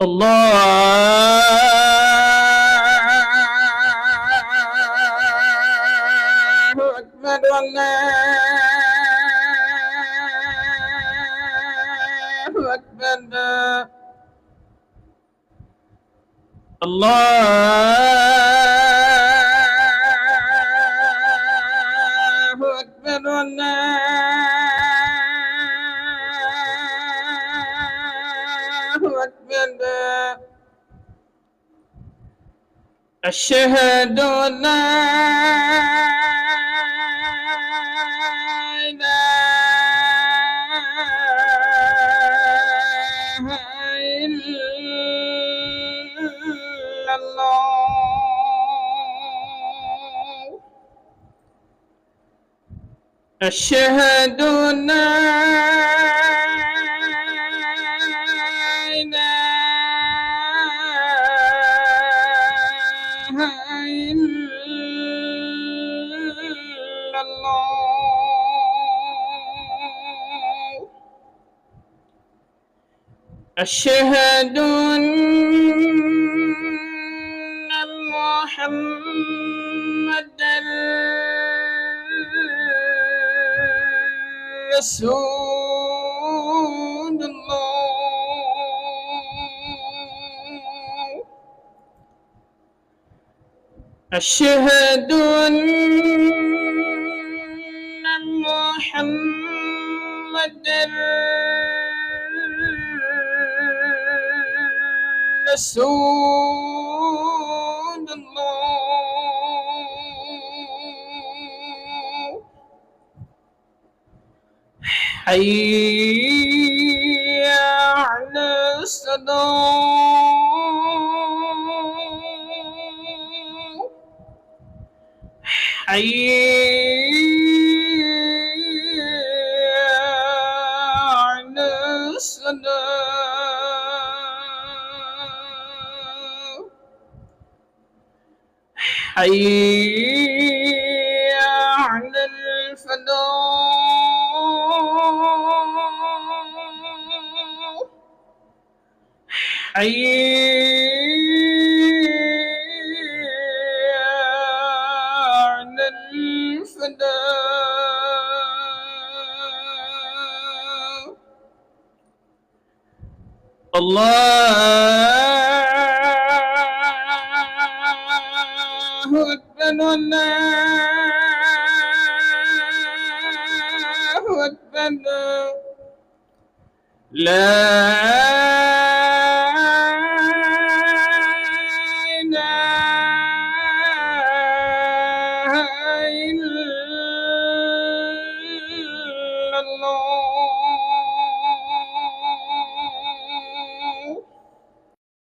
الله أكبر. الله أكبر. الله أكبر. الله أكبر. أشهد أن لا إله إلا الله. أشهد أن لا إلا الله. أشهد أن محمدًا رسول الله. أشهد أن محمدًا رسول الله. حي على الصلاة. حي على الصلاة. حي على الفلاح. حي على الفلاح. الله أكبر. الله أكبر. لا